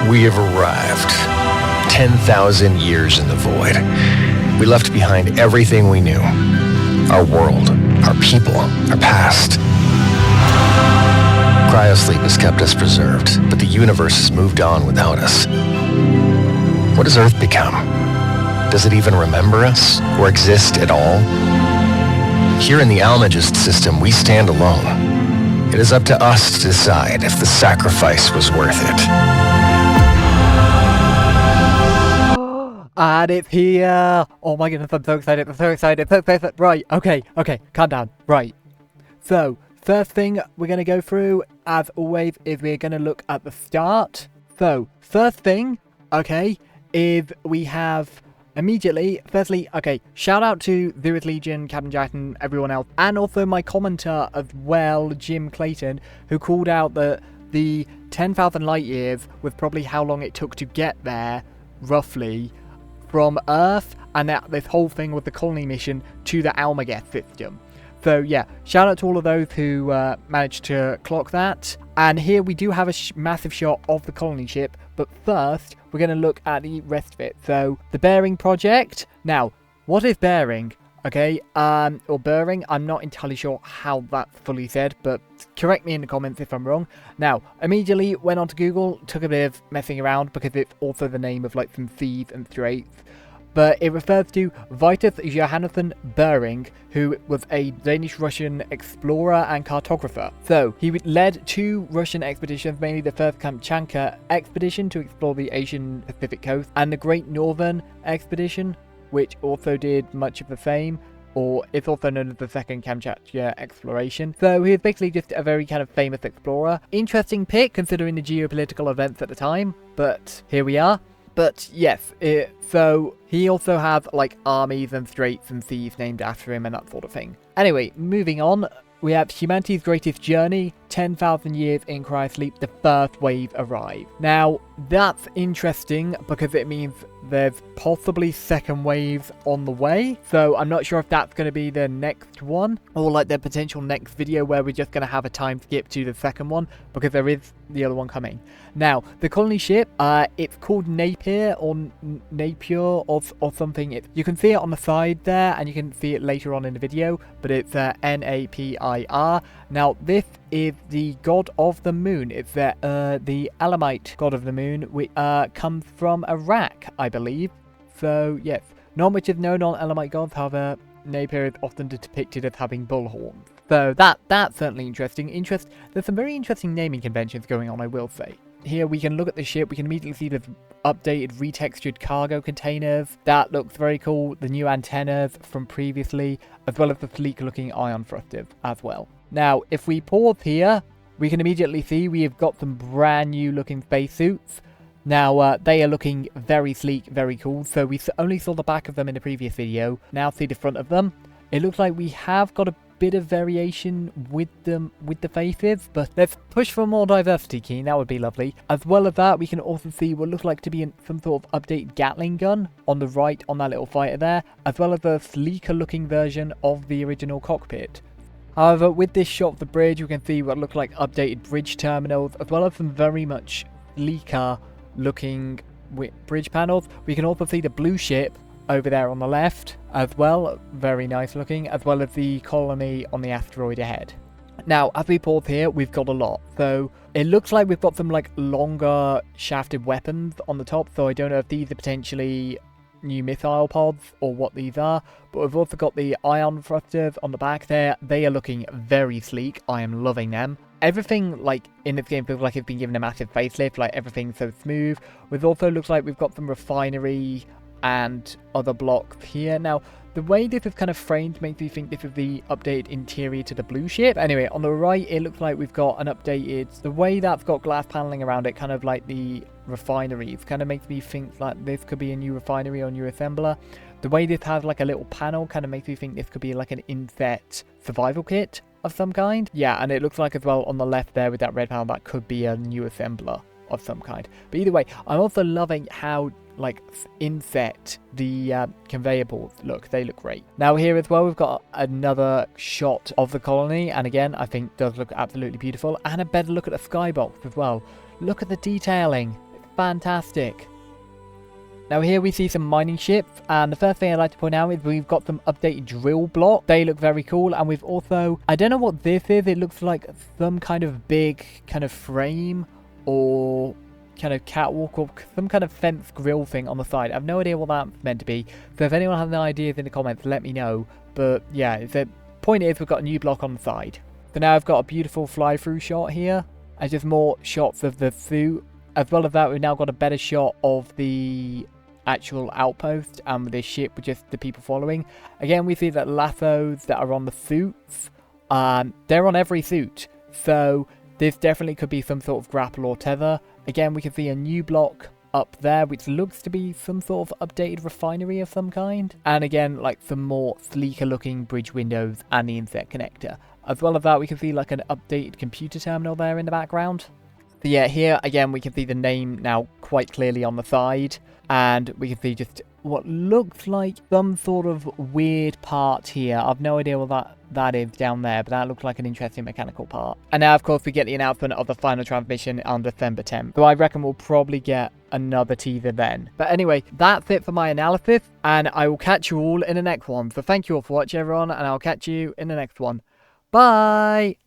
We have arrived. 10,000 years in the void. We left behind everything we knew. Our world, our people, our past. Cryosleep has kept us preserved, but the universe has moved on without us. What does Earth become? Does it even remember us, or exist at all? Here in the Almagist system, we stand alone. It is up to us to decide if the sacrifice was worth it. And it's here! Oh my goodness, I'm so excited, Right, okay, calm down. Right. So, first thing we're going to go through, as always, is we're going to look at the start. So, first thing, okay, is we have immediately, firstly, okay, shout out to Zurich Legion, Captain Jackson, everyone else, and also my commenter as well, Jim Clayton, who called out that the 10,000 light years was probably how long it took to get there, roughly, from Earth, and that this whole thing was the colony mission to the Ranaghast system. So yeah, shout out to all of those who managed to clock that. And here we do have a massive shot of the colony ship, but first we're going to look at the rest of it. So the Bering project. Now, what is Bering? Okay, or Bering, I'm not entirely sure how that's fully said, but correct me in the comments if I'm wrong. Now, immediately went on to Google, took a bit of messing around because it's also the name of like some seas and straits. But it refers to Vitus Johannesson Bering, who was a Danish-Russian explorer and cartographer. So, he led 2 Russian expeditions, mainly the first Kamchatka expedition to explore the Asian Pacific coast, and the Great Northern expedition, which also did much of the same, or it's also known as the second Kamchatka exploration. So he's basically just a very kind of famous explorer. Interesting pick considering the geopolitical events at the time, but here we are. But yes, so he also has like armies and straits and seas named after him and that sort of thing. Anyway, moving on, we have humanity's greatest journey, 10,000 years in cryosleep, the first wave arrived. Now, that's interesting because it means there's possibly second waves on the way. So I'm not sure if that's going to be the next one or like the potential next video where we're just going to have a time skip to the second one because there is the other one coming. Now, the colony ship, it's called Napier or Napier or something. You can see it on the side there and you can see it later on in the video, but it's Napir. Now, this is the god of the moon. It's the Elamite god of the moon, which comes from Iraq, I believe. So, yes, not much is known on Elamite gods, however, Napier is often depicted as having bull horns. So that's certainly interesting. There's some very interesting naming conventions going on, I will say. Here we can look at the ship, we can immediately see the updated retextured cargo containers. That looks very cool. The new antennas from previously, as well as the sleek looking ion thrusters as well. Now, if we pause here, we can immediately see we have got some brand new looking spacesuits. Now, they are looking very sleek, very cool. So we only saw the back of them in the previous video. Now see the front of them. It looks like we have got a bit of variation with them, with the faces, but let's push for more diversity, Keen. That would be lovely. As well as that, we can also see what looks like to be some sort of updated Gatling gun on the right on that little fighter there, as well as a sleeker looking version of the original cockpit. However, with this shot of the bridge, you can see what look like updated bridge terminals, as well as some very much sleeker looking bridge panels. We can also see the blue ship over there on the left as well, very nice looking, as well as the colony on the asteroid ahead. Now, as we pause here, we've got a lot. So it looks like we've got some like longer shafted weapons on the top, so I don't know if these are potentially new missile pods or what these are, but we've also got the ion thrusters on the back there. They are looking very sleek. I am loving them. Everything like in this game feels like it's been given a massive facelift, like everything's so smooth. It also looks like we've got some refinery and other blocks here. Now, the way this is kind of framed makes me think this is the updated interior to the blue ship. Anyway, on the right, it looks like we've got an updated... The way that's got glass paneling around it, kind of like the refineries, kind of makes me think like this could be a new refinery or new assembler. The way this has like a little panel kind of makes me think this could be like an inset survival kit of some kind. Yeah, and it looks like as well on the left there with that red panel, that could be a new assembler of some kind. But either way, I'm also loving how like inset the conveyor belts look. They look great. Now here as well, we've got another shot of the colony, and again, I think does look absolutely beautiful, and a better look at the skybox as well. Look at the detailing. It's fantastic. Now here we see some mining ships, and the first thing I'd like to point out is we've got some updated drill blocks. They look very cool, and we've also, I don't know what this is, it looks like some kind of big kind of frame or kind of catwalk or some kind of fence grill thing on the side. I have no idea what that's meant to be, so if anyone has any ideas in the comments, let me know. But yeah, the point is we've got a new block on the side. So now I've got a beautiful fly-through shot here, and just more shots of the suit. As well as that, we've now got a better shot of the actual outpost and this ship with just the people following. Again, we see that lassos that are on the suits, they're on every suit, so this definitely could be some sort of grapple or tether. Again, we can see a new block up there which looks to be some sort of updated refinery of some kind, and again like some more sleeker looking bridge windows and the insect connector. As well as that, we can see like an updated computer terminal there in the background. So yeah, here again we can see the name now quite clearly on the side, and we can see just what looks like some sort of weird part here. I've no idea what that is down there, but that looks like an interesting mechanical part. And now of course we get the announcement of the final transmission on December 10th, so I reckon we'll probably get another teaser then. But anyway, that's it for my analysis, and I will catch you all in the next one. So thank you all for watching everyone, and I'll catch you in the next one. Bye!